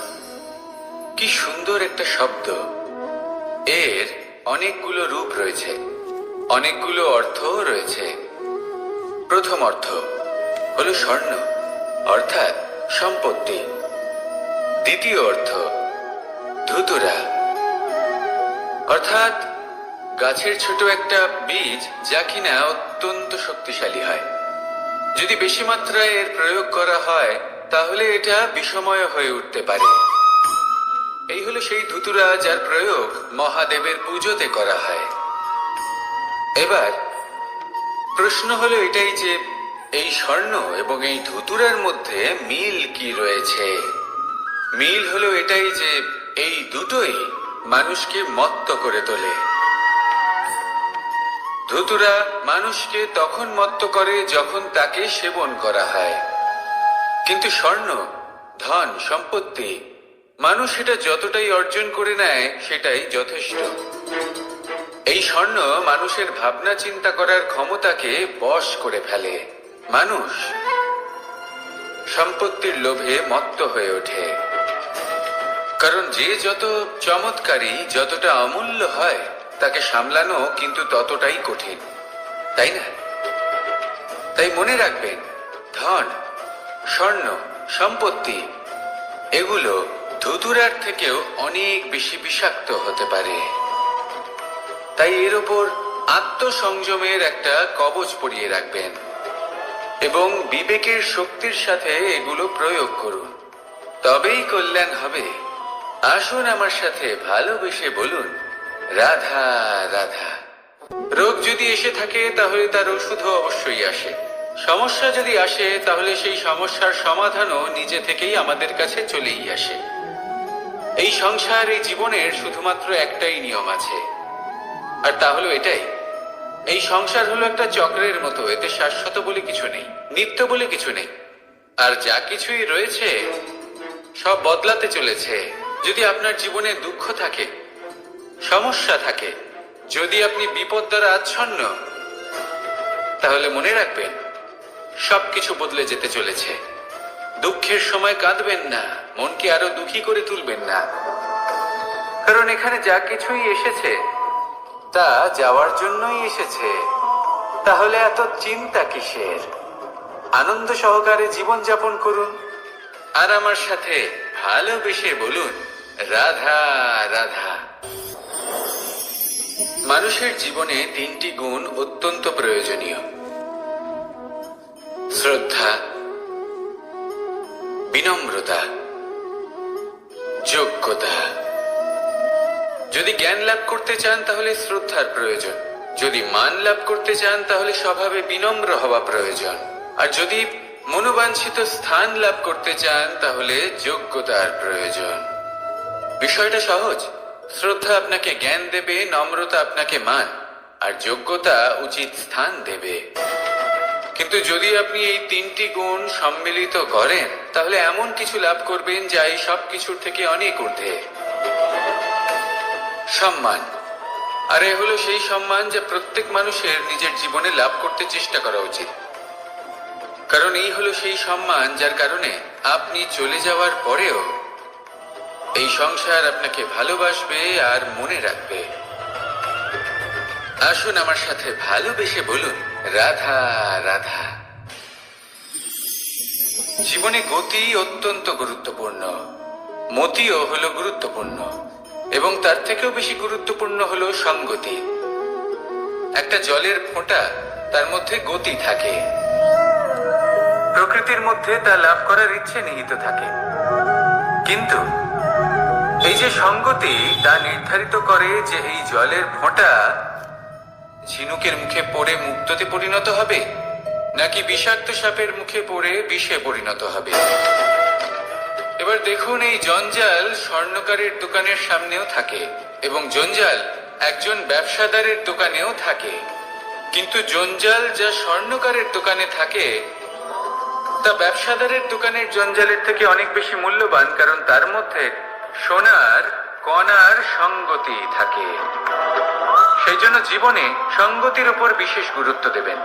কি সুন্দর একটা শব্দ। এর অনেকগুলো রূপ রয়েছে, অনেকগুলো অর্থ রয়েছে। প্রথম অর্থ হলো স্বর্ণ, অর্থাৎ সম্পত্তি। দ্বিতীয় অর্থ ধুতুরা, অর্থাৎ গাছের ছোট একটা বীজ, যা কিনা অত্যন্ত শক্তিশালী হয়। যদি বেশি মাত্রায় এর প্রয়োগ করা হয় তাহলে এটা বিষময় হয়ে উঠতে পারে। এই হলো সেই ধুতুরা যার প্রয়োগ মহাদেবের পুজোতে করা হয়। এবার প্রশ্ন হলো এটাই যে এই স্বর্ণ এবং এই ধুতুরার মধ্যে মিল কি রয়েছে। মিল হলো এটাই যে এই দুটোই মানুষকে মত্ত করে তোলে। ধুতুরা মানুষকে তখন মত্ত করে যখন তাকে সেবন করা হয়, কিন্তু স্বর্ণ, ধন, সম্পত্তি, মানুষ এটা যতটাই অর্জন করে নেয় সেটাই যথেষ্ট। এই স্বর্ণ মানুষের ভাবনা চিন্তা করার ক্ষমতাকে বশ করে ফেলে। মানুষ সম্পত্তির লোভে মত্ত হয়ে ওঠে, কারণ যে যত চমৎকারী, যতটা অমূল্য হয় তাকে সামলানো কিন্তু ততটাই কঠিন, তাই না? তাই মনে রাখবেন, ধন, স্বর্ণ, সম্পত্তি এগুলো ধুতুরার থেকেও অনেক বেশি বিষাক্ত হতে পারে। তাই এর ওপর আত্মসংযমের একটা কবচ পরিয়ে রাখবেন এবং বিবেকের শক্তির সাথে এগুলো প্রয়োগ করুন, তবেই কল্যাণ হবে। আসুন আমার সাথে ভালোবেসে বলুন, রাধা রাধা। রোগ যদি এসে থাকে তাহলে তার ওষুধও অবশ্যই আসে। সমস্যা যদি আসে তাহলে সেই সমস্যার সমাধানও নিজে থেকেই আমাদের কাছে চলেই আসে। এই সংসার, এই জীবনের শুধুমাত্র একটাই নিয়ম আছে, আর তা হলো এটাই, এই সংসার হলো একটা চক্রের মতো। এতে শাশ্বত বলে কিছু নেই, নিত্য বলে কিছু নেই, আর যা কিছুই রয়েছে সব বদলাতে চলেছে। যদি আপনার জীবনে দুঃখ থাকে, সমস্যা থাকে, যদি আপনি বিপদ দ্বারা আচ্ছন্ন, তাহলে মনে রাখবেন সবকিছু বদলে যেতে চলেছে। দুঃখের সময় কাঁদবেন না, মনকে আরো দুঃখী করে তুলবেন না, কারণ এখানে যা কিছুই এসেছে তা যাওয়ার জন্যই এসেছে। তাহলে এত চিন্তা কিসের? আনন্দ সহকারে জীবন যাপন করুন, আর আমার সাথে ভালোবেসে বলুন, রাধা রাধা। মানুষের জীবনে তিনটি গুণ অত্যন্ত প্রয়োজনীয়: শ্রদ্ধা, বিনম্রতা, যোগ্যতা। যদি জ্ঞান লাভ করতে চান তাহলে শ্রদ্ধার প্রয়োজন, যদি মান লাভ করতে চান তাহলে স্বভাবে বিনম্র হওয়া প্রয়োজন, আর যদি মনোবাঞ্ছিত স্থান লাভ করতে চান তাহলে যোগ্যতার প্রয়োজন। বিষয়টা সহজ। শ্রদ্ধা আপনাকে জ্ঞান দেবে, নম্রতা আপনাকে মান, আর যোগ্যতা উচিত স্থান দেবে। কিন্তু যদি আপনি এই তিনটি গুণ সম্মিলিত করেন তাহলে এমন কিছু লাভ করবেন যা এই সব কিছুর থেকে অনেক ঊর্ধ্বে। সম্মান। আর এ হলো সেই সম্মান যা প্রত্যেক মানুষের নিজের জীবনে লাভ করতে চেষ্টা করা উচিত, কারণ এই হলো সেই সম্মান যার কারণে আপনি চলে যাওয়ার পরেও এই সংসার আপনাকে ভালোবাসবে আর মনে রাখবে। আসুন আমার সাথে ভালোবেসে বলুন, রাধা রাধা। জীবনে গতি অত্যন্ত গুরুত্বপূর্ণ, মতিও হলো গুরুত্বপূর্ণ, এবং তার থেকেও বেশি গুরুত্বপূর্ণ হলো সঙ্গতি। একটা জলের ফোঁটা, তার মধ্যে গতি থাকে, প্রকৃতির মধ্যে তা লাভ করার ইচ্ছে নিহিত থাকে, কিন্তু এই যে সঙ্গতি তা নির্ধারিত করে যে এই জলের ফোঁটা ঝিনুকের মুখে পড়ে মুক্ততে পরিণত হবে নাকি বিষাক্ত সাপের মুখে পড়ে বিষে পরিণত হবে। এবার দেখুন, এই জঞ্জাল স্বর্ণকারের দোকানের সামনেও থাকে এবং জঞ্জাল একজন ব্যবসাদারের দোকানেও থাকে, কিন্তু জঞ্জাল যা স্বর্ণকারের দোকানে থাকে তা ব্যবসাদারের দোকানের জঞ্জালের থেকে অনেক বেশি মূল্যবান, কারণ তার মধ্যে সোনার কণার সঙ্গতি থাকে। সেই জন্য জীবনে সঙ্গতির উপর বিশেষ গুরুত্ব দেবেন।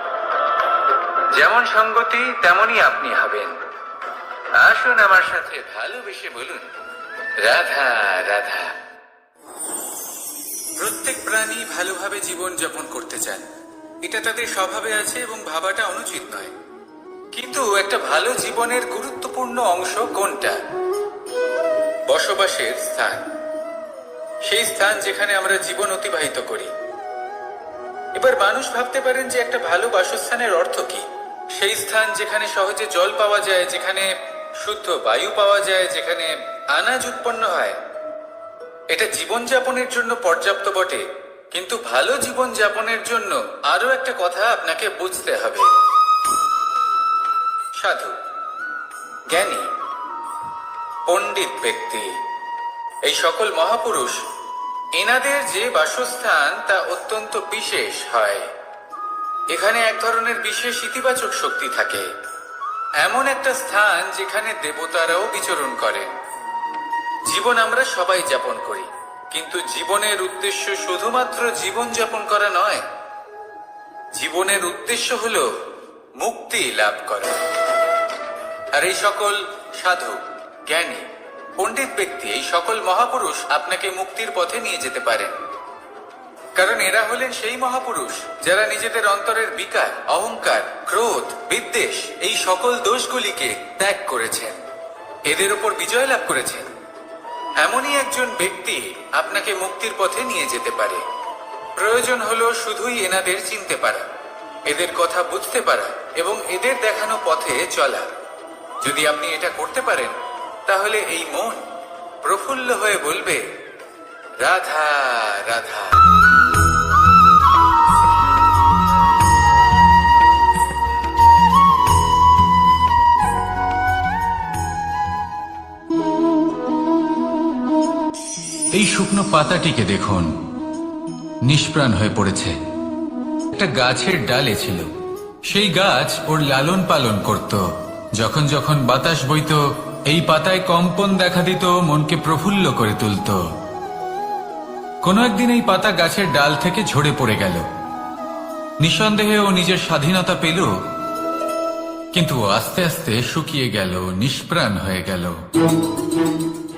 যেমন সঙ্গতি তেমনই আপনি হবেন। আসুন আমার সাথে ভালোবেসে বলুন, রাধা রাধা। প্রত্যেক প্রাণী ভালোভাবে জীবন যাপন করতে চান, এটা তাদের স্বভাবে আছে এবং ভাবাটা অনুচিত নয়। কিন্তু একটা ভালো জীবনের গুরুত্বপূর্ণ অংশ কোনটা? বসবাসের স্থান, সেই স্থান যেখানে আমরা জীবন অতিবাহিত করি। এবার মানুষ ভাবতে পারেন যে একটা ভালো বাসস্থানের অর্থ কি? সেই স্থান যেখানে সহজে জল পাওয়া যায়, যেখানে শুদ্ধ বায়ু পাওয়া যায়, যেখানে আনাজ উৎপন্ন হয়। এটা জীবনযাপনের জন্য পর্যাপ্ত বটে, কিন্তু ভালো জীবনযাপনের জন্য আরো একটা কথা আপনাকে বুঝতে হবে। সাধু, জ্ঞানী, পণ্ডিত ব্যক্তি, এই সকল মহাপুরুষ, এনাদের যে বাসস্থান তা অত্যন্ত বিশেষ হয়। এখানে এক ধরনের বিশেষ ইতিবাচক শক্তি থাকে, এমন একটা স্থান যেখানে দেবতারাও বিচরণ করেন। জীবন আমরা সবাই যাপন করি, কিন্তু জীবনের উদ্দেশ্য শুধুমাত্র জীবন যাপন করা নয়। জীবনের উদ্দেশ্য হলো মুক্তি লাভ করা। আর এই সকল সাধু, জ্ঞানী, পণ্ডিত ব্যক্তি, এই সকল মহাপুরুষ আপনাকে মুক্তির পথে নিয়ে যেতে পারেন, কারণ এরা হলেন সেই মহাপুরুষ যারা নিজেদের অন্তরের বিকার, অহংকার, ক্রোধ, বিদ্বেষ, এই সকল দোষগুলিকে ত্যাগ করেছেন, এদের উপর বিজয় লাভ করেছেন। এমনই একজন ব্যক্তি আপনাকে মুক্তির পথে নিয়ে যেতে পারে। প্রয়োজন হলো শুধুই এনাদের চিনতে পারা, এদের কথা বুঝতে পারা এবং এদের দেখানো পথে চলা। যদি আপনি এটা করতে পারেন তাহলে এই মন প্রফুল্ল হয়ে বলবে, রাধা রাধা। এই শুকনো পাতাটিকে দেখুন, নিষ্প্রাণ হয়ে পড়েছে। একটা গাছের ডালে ছিল, সেই গাছ ওর লালন পালন করত। যখন যখন বাতাস বইত, এই পাতায় কম্পন দেখা দিত, মনকে প্রফুল্ল করে তুলত। কোনো একদিন এই পাতা গাছের ডাল থেকে ঝরে পড়ে গেল। নিঃসন্দেহে ও নিজের স্বাধীনতা পেল, কিন্তু আস্তে আস্তে শুকিয়ে গেল, নিষ্প্রাণ হয়ে গেল।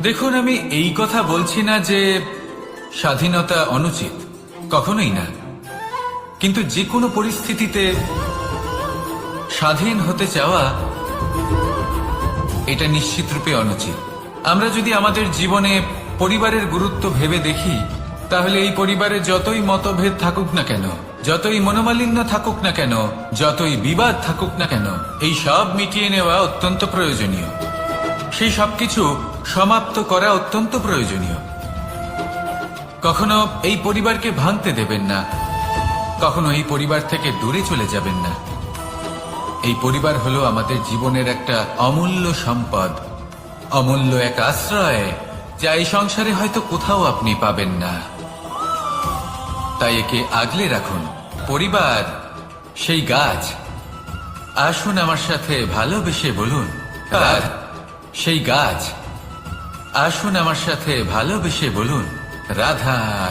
দেখুন, আমি এই কথা বলছি না যে স্বাধীনতা অনুচিত, কখনোই না। কিন্তু যে কোনো পরিস্থিতিতে স্বাধীন হতে চাওয়া এটা নিশ্চিত রূপে অনুচিত। আমরা যদি আমাদের জীবনে পরিবারের গুরুত্ব ভেবে দেখি, তাহলে এই পরিবারে যতই মতভেদ থাকুক না কেন, যতই মনোমালিন্য থাকুক না কেন, যতই বিবাদ থাকুক না কেন, এই সব মিটিয়ে নেওয়া অত্যন্ত প্রয়োজনীয়। সেই সবকিছু সমাপ্ত করা অত্যন্ত প্রয়োজনীয়। কখনো এই পরিবারকে ভাঙতে দেবেন না, কখনো এই পরিবার থেকে দূরে চলে যাবেন না। এই পরিবার হলো আমাদের জীবনের একটা অমূল্য সম্পদ, অমূল্য এক আশ্রয়, যা এই সংসারে হয়তো কোথাও আপনি পাবেন না। তাই একে আগলে রাখুন। পরিবার সেই গাছ আসুন আমার সাথে ভালোবেসে বলুন রাধা। সেই গাছ, আসুন আমার সাথে ভালোবেসে বলুন রাধা।